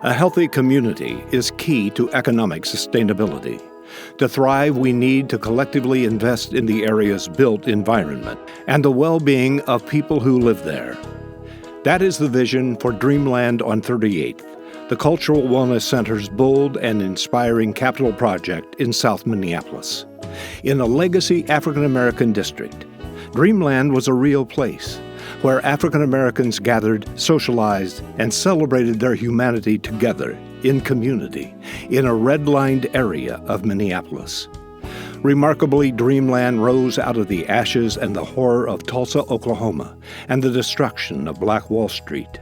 A healthy community is key to economic sustainability. To thrive, we need to collectively invest in the area's built environment and the well-being of people who live there. That is the vision for DREAMLAND on 38th, the Cultural Wellness Center's bold and inspiring capital project in South Minneapolis. In a legacy African-American district, DREAMLAND was a real place where African Americans gathered, socialized, and celebrated their humanity together in community in a red-lined area of Minneapolis. Remarkably, DREAMLAND rose out of the ashes and the horror of Tulsa, Oklahoma, and the destruction of Black Wall Street.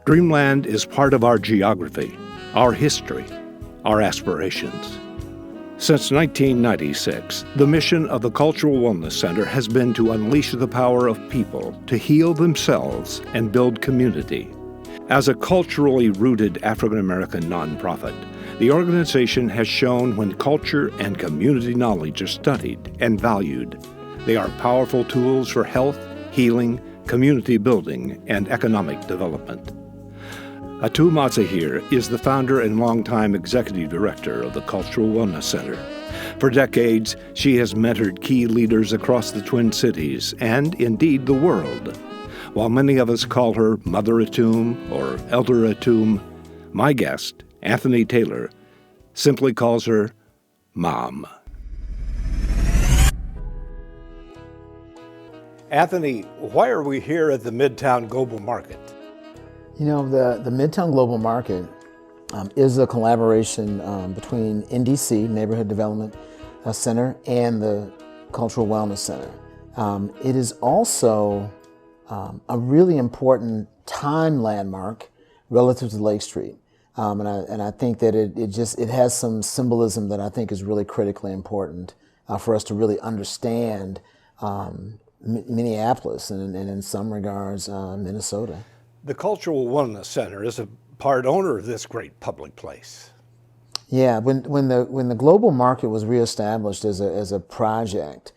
DREAMLAND is part of our geography, our history, our aspirations. Since 1996, the mission of the Cultural Wellness Center has been to unleash the power of people to heal themselves and build community. As a culturally rooted African-American nonprofit, the organization has shown when culture and community knowledge are studied and valued, they are powerful tools for health, healing, community building, and economic development. Atu Mazahir is the founder and longtime executive director of the Cultural Wellness Center. For decades, she has mentored key leaders across the Twin Cities and, indeed, the world. While many of us call her Mother Atum or Elder Atum, my guest, Anthony Taylor, simply calls her Mom. Anthony, why are we here at the Midtown Global Market? You know, the Midtown Global Market is a collaboration between NDC, Neighborhood Development Center, and the Cultural Wellness Center. It is also a really important time landmark relative to Lake Street. And I think that it has some symbolism that I think is really critically important for us to really understand Minneapolis and in some regards Minnesota. The Cultural Wellness Center is a part owner of this great public place. Yeah, when the global market was reestablished as a project,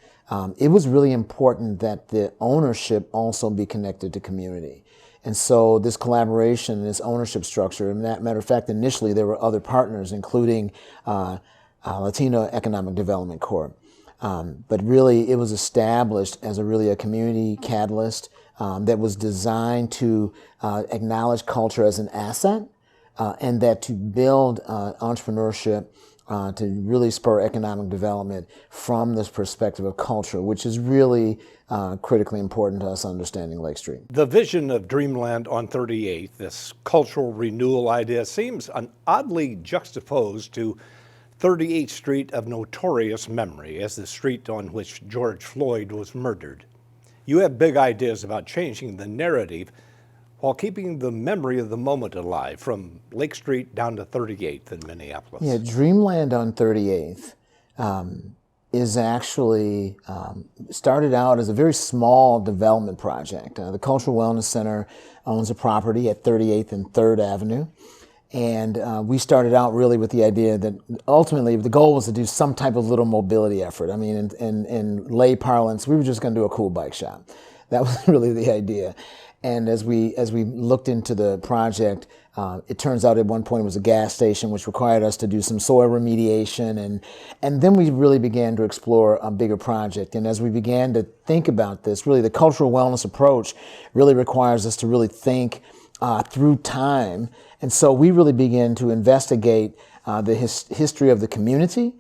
it was really important that the ownership also be connected to community. And so this collaboration, this ownership structure, and that matter of fact, initially there were other partners, including Latino Economic Development Corp. But really, it was established as a community catalyst that was designed to acknowledge culture as an asset and that to build entrepreneurship to really spur economic development from this perspective of culture, which is really critically important to us understanding Lake Street. The vision of DREAMLAND on 38th, this cultural renewal idea, seems oddly juxtaposed to 38th Street of notorious memory as the street on which George Floyd was murdered. You have big ideas about changing the narrative while keeping the memory of the moment alive from Lake Street down to 38th in Minneapolis. Yeah, DREAMLAND on 38th is actually started out as a very small development project. The Cultural Wellness Center owns a property at 38th and 3rd Avenue. And we started out really with the idea that ultimately the goal was to do some type of little mobility effort. I mean, in lay parlance, we were just going to do a cool bike shop. That was really the idea. And as we looked into the project, it turns out at one point it was a gas station, which required us to do some soil remediation. And then we really began to explore a bigger project. And as we began to think about this, really the cultural wellness approach really requires us to really think through time. And so we really began to investigate the history of the community,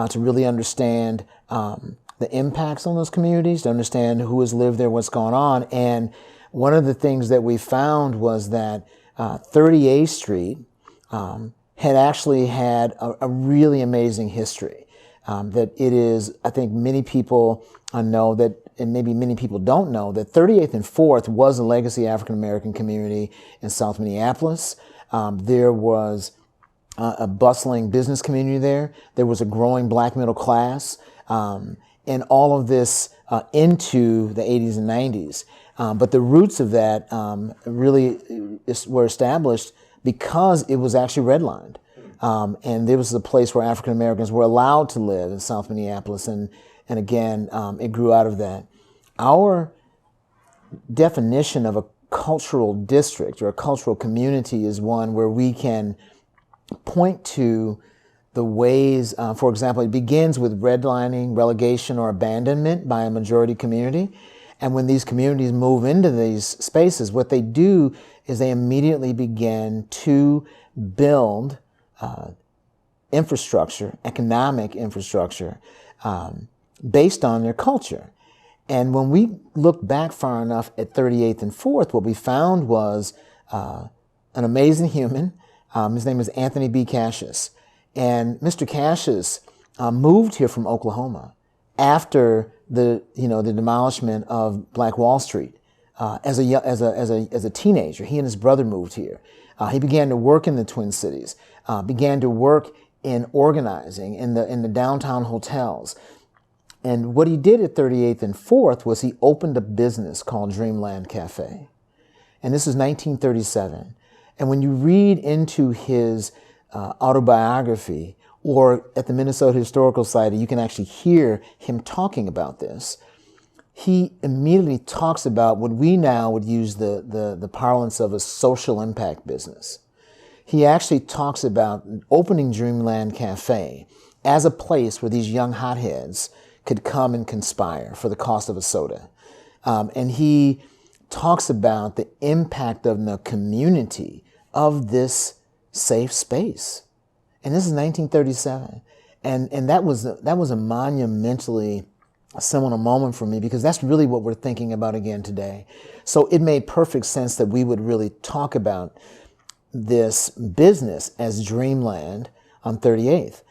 to really understand the impacts on those communities, to understand who has lived there, what's going on. And one of the things that we found was that 38th Street had actually had a really amazing history. That it is, I think many people know that, and maybe many people don't know, that 38th and 4th was a legacy African-American community in South Minneapolis. There was a bustling business community there. There was a growing black middle class, and all of this into the 80s and 90s. But the roots of that really were established because it was actually redlined. And there was a place where African Americans were allowed to live in South Minneapolis, and again, it grew out of that. Our definition of a cultural district or a cultural community is one where we can point to the ways, for example, it begins with redlining, relegation, or abandonment by a majority community. And when these communities move into these spaces, what they do is they immediately begin to build infrastructure, economic infrastructure, based on their culture. And when we look back far enough at 38th and 4th, what we found was an amazing human. His name is Anthony B. Cassius. And Mr. Cassius moved here from Oklahoma after the demolishment of Black Wall Street. As a teenager, he and his brother moved here. He began to work in the Twin Cities, began to work in organizing in the downtown hotels. And what he did at 38th and 4th was he opened a business called DREAMLAND Cafe. And this is 1937. And when you read into his autobiography, or at the Minnesota Historical Society, you can actually hear him talking about this. He immediately talks about what we now would use the parlance of a social impact business. He actually talks about opening DREAMLAND Cafe as a place where these young hotheads could come and conspire for the cost of a soda. And he talks about the impact of the community of this safe space. And this is 1937. And that was a monumentally seminal moment for me, because that's really what we're thinking about again today. So it made perfect sense that we would really talk about this business as Dreamland on 38th.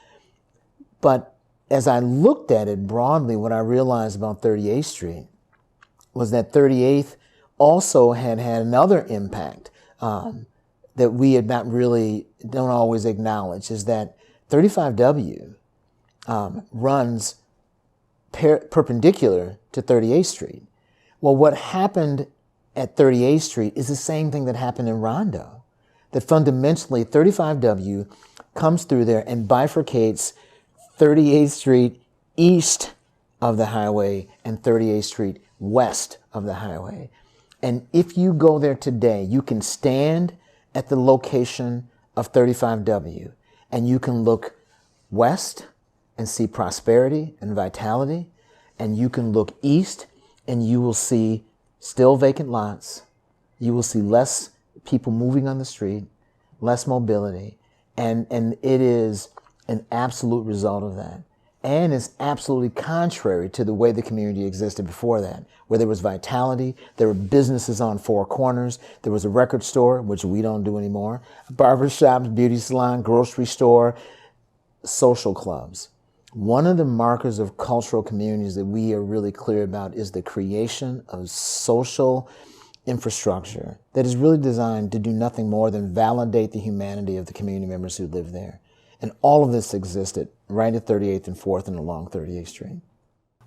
But as I looked at it broadly, what I realized about 38th Street was that 38th also had another impact that we had don't always acknowledge, is that 35W runs perpendicular to 38th Street. Well, what happened at 38th Street is the same thing that happened in Rondo, that fundamentally 35W comes through there and bifurcates 38th Street east of the highway and 38th Street west of the highway. And if you go there today, you can stand at the location of 35W and you can look west and see prosperity and vitality, and you can look east and you will see still vacant lots. You will see less people moving on the street, less mobility, and it is an absolute result of that. And it's absolutely contrary to the way the community existed before that, where there was vitality, there were businesses on four corners, there was a record store, which we don't do anymore, barber shops, beauty salon, grocery store, social clubs. One of the markers of cultural communities that we are really clear about is the creation of social infrastructure that is really designed to do nothing more than validate the humanity of the community members who live there. And all of this existed right at 38th and 4th and along 38th Street.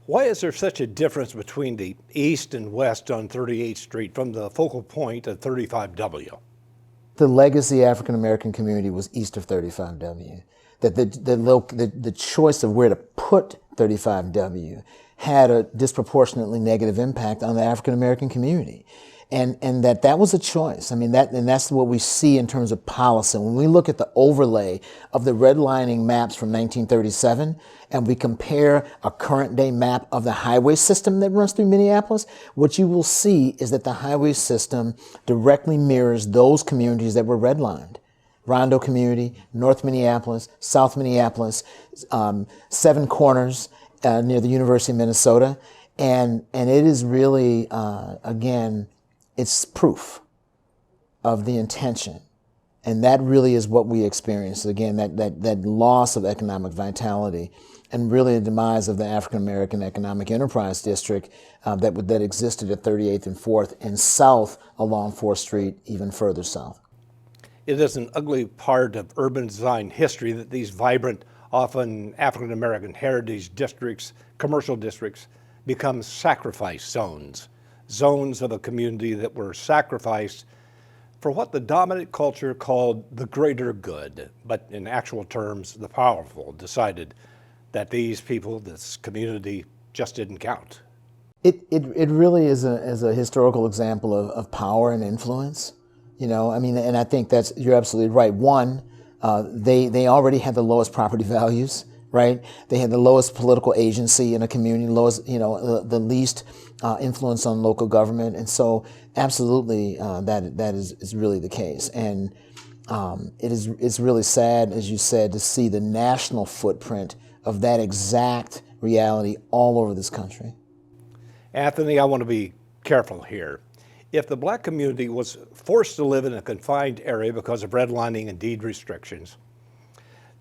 Why is there such a difference between the east and west on 38th Street from the focal point of 35W? The legacy African American community was east of 35W. That the choice of where to put 35W had a disproportionately negative impact on the African American community. And that was a choice. I mean, that's what we see in terms of policy. When we look at the overlay of the redlining maps from 1937, and we compare a current day map of the highway system that runs through Minneapolis, what you will see is that the highway system directly mirrors those communities that were redlined. Rondo community, North Minneapolis, South Minneapolis, Seven Corners near the University of Minnesota. And it is really, again, it's proof of the intention. And that really is what we experience. Again, that loss of economic vitality and really the demise of the African American Economic Enterprise District that existed at 38th and 4th and south along 4th Street, even further south. It is an ugly part of urban design history that these vibrant, often African American heritage districts, commercial districts, become sacrifice zones. Zones of a community that were sacrificed for what the dominant culture called the greater good, but in actual terms, the powerful decided that these people, this community, just didn't count. It really is a historical example of power and influence. I mean, and I think you're absolutely right. One, they already had the lowest property values, right? They had the lowest political agency in a community, lowest, the least influence on local government. And so absolutely that is really the case. And it's really sad, as you said, to see the national footprint of that exact reality all over this country. Anthony, I want to be careful here. If the black community was forced to live in a confined area because of redlining and deed restrictions,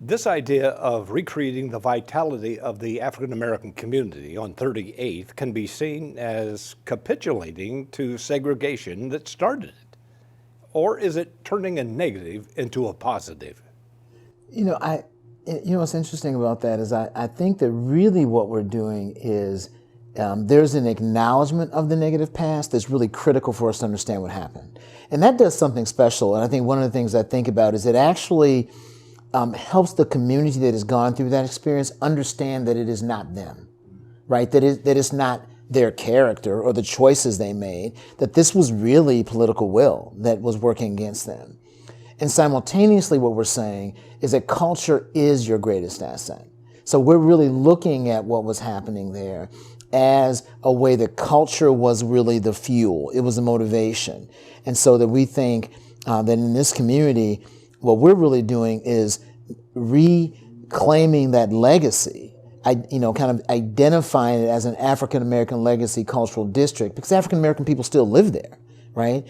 this idea of recreating the vitality of the African American community on 38th can be seen as capitulating to segregation that started it. Or is it turning a negative into a positive? What's interesting about that is I think that really what we're doing is there's an acknowledgement of the negative past that's really critical for us to understand what happened. And that does something special. And I think one of the things I think about is it actually helps the community that has gone through that experience understand that it is not them, right? That it's not their character or the choices they made, that this was really political will that was working against them. And simultaneously, what we're saying is that culture is your greatest asset. So we're really looking at what was happening there as a way that culture was really the fuel. It was the motivation. And so that we think that in this community, what we're really doing is reclaiming that legacy, kind of identifying it as an African-American legacy cultural district, because African-American people still live there, right?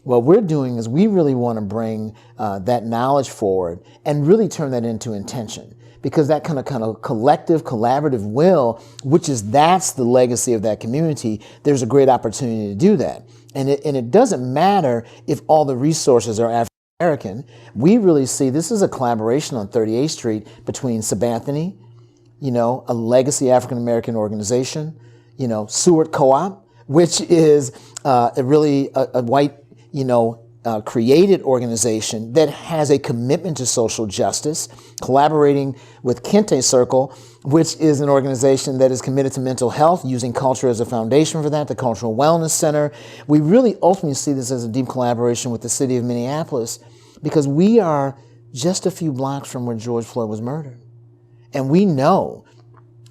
What we're doing is we really want to bring that knowledge forward and really turn that into intention, because that kind of collective, collaborative will, that's the legacy of that community, there's a great opportunity to do that. And it doesn't matter if all the resources are African-American. We really see this is a collaboration on 38th Street between Sabanthony, a legacy African-American organization, Seward Co-op, which is really a white, created organization that has a commitment to social justice, collaborating with Kente Circle, which is an organization that is committed to mental health, using culture as a foundation for that, the Cultural Wellness Center. We really ultimately see this as a deep collaboration with the city of Minneapolis, because we are just a few blocks from where George Floyd was murdered. And we know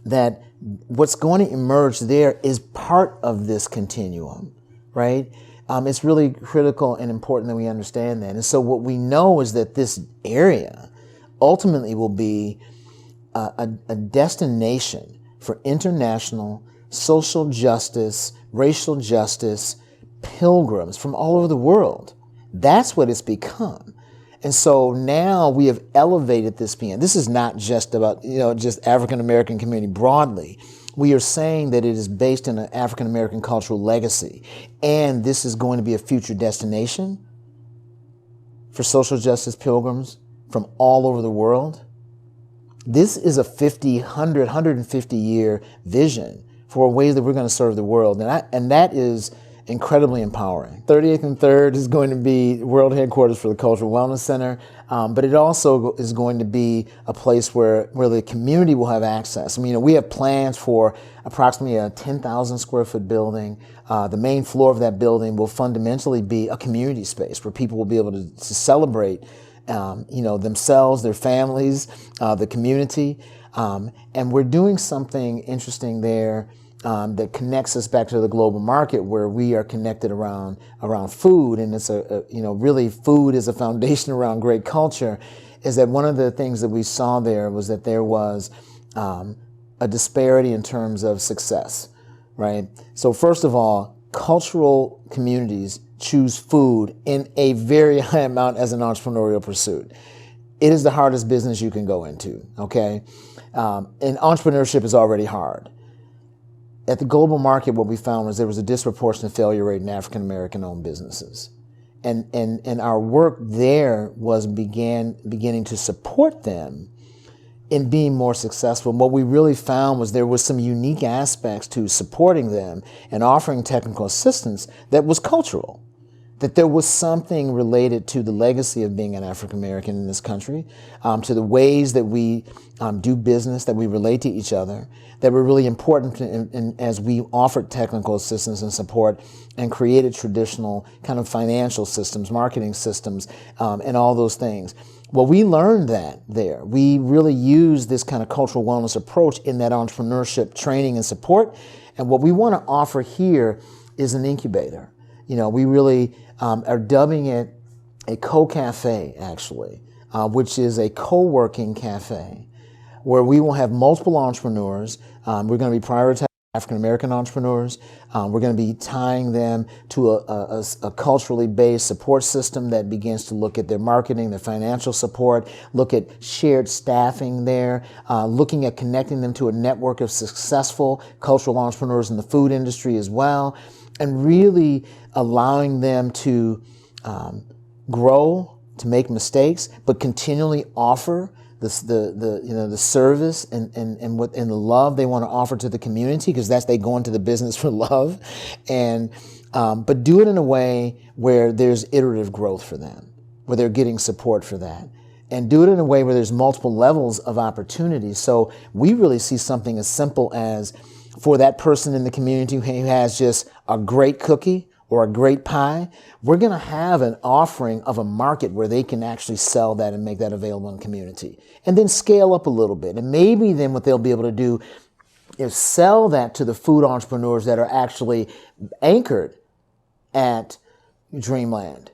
that what's going to emerge there is part of this continuum, right? It's really critical and important that we understand that. And so what we know is that this area ultimately will be a destination for international social justice, racial justice pilgrims from all over the world. That's what it's become. And so now we have elevated this beyond. This is not just about, just African-American community broadly. We are saying that it is based on an African-American cultural legacy. And this is going to be a future destination for social justice pilgrims from all over the world. This is a 50, 100, 150-year vision for ways that we're going to serve the world. And that is incredibly empowering. 38th and 3rd is going to be world headquarters for the Cultural Wellness Center, but it also is going to be a place where the community will have access. I mean, we have plans for approximately a 10,000 square foot building. The main floor of that building will fundamentally be a community space where people will be able to celebrate themselves, their families, the community. And we're doing something interesting there that connects us back to the global market, where we are connected around food, and it's really food is a foundation around great culture. Is that one of the things that we saw there was that there was a disparity in terms of success, right? So first of all, cultural communities choose food in a very high amount as an entrepreneurial pursuit. It is the hardest business you can go into, okay? And entrepreneurship is already hard. At the global market, what we found was there was a disproportionate failure rate in African-American owned businesses. And our work there was beginning to support them in being more successful. And what we really found was there was some unique aspects to supporting them and offering technical assistance that was cultural, that there was something related to the legacy of being an African American in this country, to the ways that we do business, that we relate to each other, that were really important as we offered technical assistance and support and created traditional kind of financial systems, marketing systems, and all those things. Well, we learned that there. We really used this kind of cultural wellness approach in that entrepreneurship training and support. And what we want to offer here is an incubator. We really are dubbing it a co-cafe, actually, which is a co-working cafe where we will have multiple entrepreneurs. We're going to be prioritizing African-American entrepreneurs. We're going to be tying them to a culturally based support system that begins to look at their marketing, their financial support, look at shared staffing there, looking at connecting them to a network of successful cultural entrepreneurs in the food industry as well, and really allowing them to grow, to make mistakes, but continually offer the service and the love they want to offer to the community, because they go into the business for love, and but do it in a way where there's iterative growth for them, where they're getting support for that, and do it in a way where there's multiple levels of opportunity. So we really see something as simple as, for that person in the community who has just a great cookie or a great pie, we're going to have an offering of a market where they can actually sell that and make that available in the community. And then scale up a little bit. And maybe then what they'll be able to do is sell that to the food entrepreneurs that are actually anchored at Dreamland.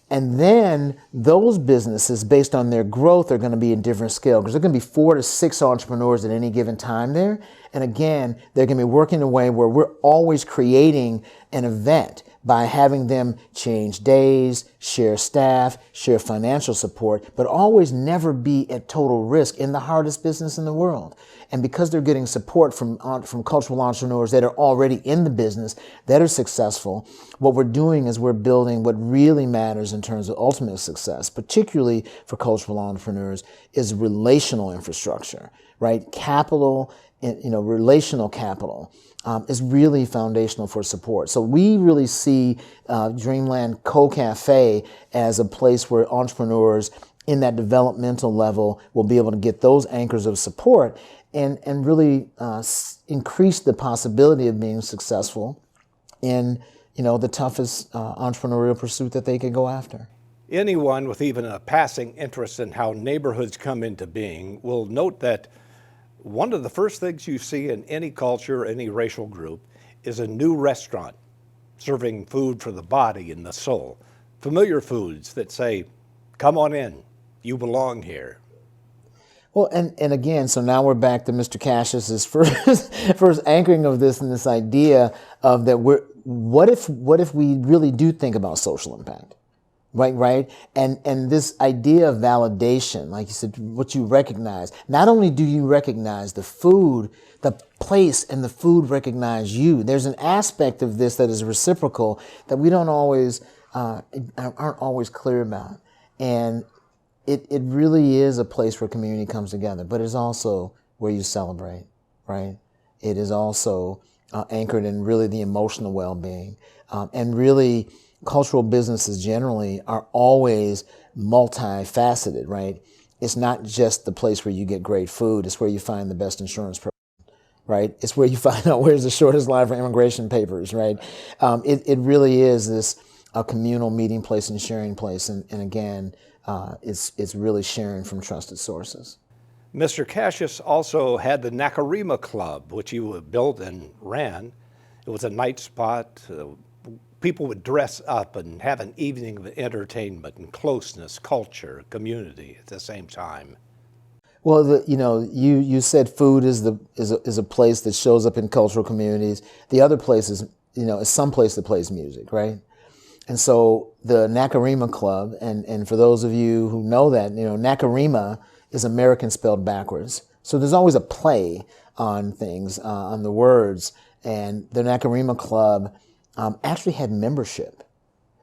And then those businesses, based on their growth, are going to be in different scale, because there are going to be 4 to 6 entrepreneurs at any given time there. And again, they're going to be working in a way where we're always creating an event by having them change days, share staff, share financial support, but always never be at total risk in the hardest business in the world. And because they're getting support from cultural entrepreneurs that are already in the business, that are successful, what we're doing is we're building what really matters in terms of ultimate success, particularly for cultural entrepreneurs, is relational infrastructure, right? Capital, relational capital is really foundational for support. So we really see Dreamland Co-Cafe as a place where entrepreneurs in that developmental level will be able to get those anchors of support and really increase the possibility of being successful in the toughest entrepreneurial pursuit that they could go after. Anyone with even a passing interest in how neighborhoods come into being will note that one of the first things you see in any culture, any racial group, is a new restaurant serving food for the body and the soul. Familiar foods that say, come on in, you belong here. Well, and again, so now we're back to Mr. Cassius's first anchoring of this, and this idea of that what if we really do think about social impact, right? And this idea of validation, like you said, what you recognize. Not only do you recognize the food, the place, and the food recognize you. There's an aspect of this that is reciprocal that we don't always aren't always clear about, and it really is a place where community comes together, but it's also where you celebrate, right? It is also anchored in really the emotional well-being. And really, cultural businesses generally are always multifaceted, right? It's not just the place where you get great food, it's where you find the best insurance program, right? It's where you find out where's the shortest line for immigration papers, right? It really is this a communal meeting place and sharing place. And again, it's really sharing from trusted sources. Mr. Cassius also had the Nakarima Club, which you built and ran. It was a night spot. People would dress up and have an evening of entertainment and closeness, culture, community at the same time. Well, you said food is a place that shows up in cultural communities. The other place is some place that plays music, right? And so the Nakarima Club, and for those of you who know that, Nakarima is American spelled backwards. So there's always a play on things, on the words. And the Nakarima Club actually had membership.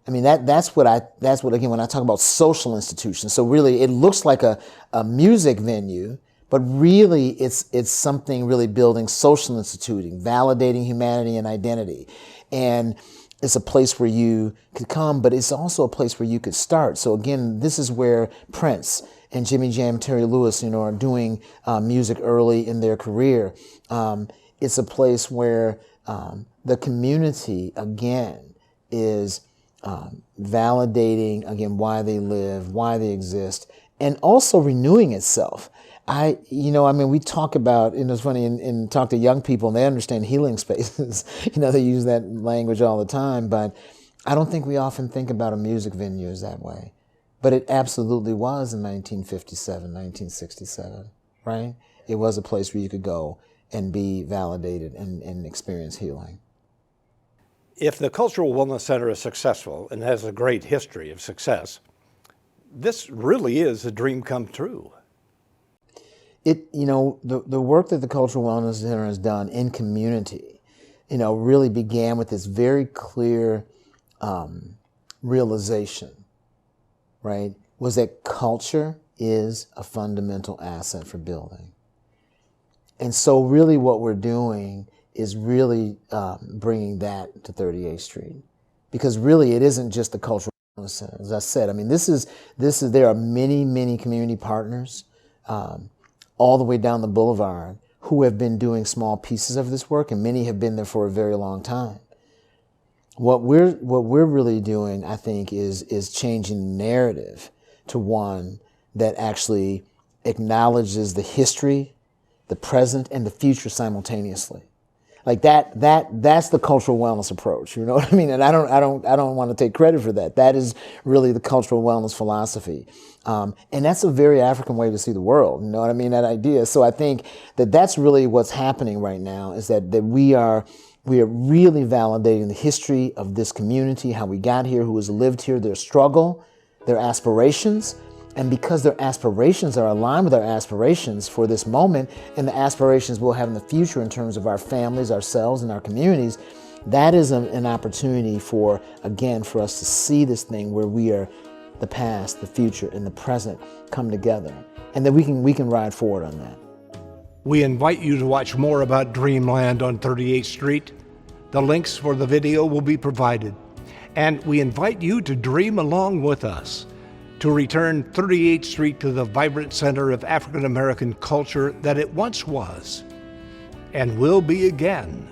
I mean, that's what again, when I talk about social institutions. So really, it looks like a music venue, but really it's something really building social instituting, validating humanity and identity. And It's a place where you could come, but it's also a place where you could start. So again, this is where Prince and Jimmy Jam, Terry Lewis, are doing music early in their career. It's a place where the community, again, is validating, again, why they live, why they exist, and also renewing itself. We talk about, it's funny, and talk to young people, and they understand healing spaces. They use that language all the time, but I don't think we often think about a music venue as that way. But it absolutely was in 1957, 1967, right? It was a place where you could go and be validated and experience healing. If the Cultural Wellness Center is successful and has a great history of success, this really is a dream come true. The work that the Cultural Wellness Center has done in community, really began with this very clear realization, right? Was that culture is a fundamental asset for building. And so really what we're doing is really bringing that to 38th Street. Because really it isn't just the Cultural Wellness Center. As I said, there are many, many community partners all the way down the boulevard who have been doing small pieces of this work, and many have been there for a very long time. What we're really doing, I think, is changing the narrative to one that actually acknowledges the history, the present, and the future simultaneously. Like that's the cultural wellness approach. You know what I mean? And I don't want to take credit for that. That is really the cultural wellness philosophy. And that's a very African way to see the world. You know what I mean? That idea. So I think that's really what's happening right now, is that we are really validating the history of this community, how we got here, who has lived here, their struggle, their aspirations. And because their aspirations are aligned with our aspirations for this moment and the aspirations we'll have in the future in terms of our families, ourselves, and our communities, that is an opportunity for us to see this thing where we are the past, the future, and the present come together. And that we can ride forward on that. We invite you to watch more about Dreamland on 38th Street. The links for the video will be provided. And we invite you to dream along with us, to return 38th Street to the vibrant center of African American culture that it once was and will be again.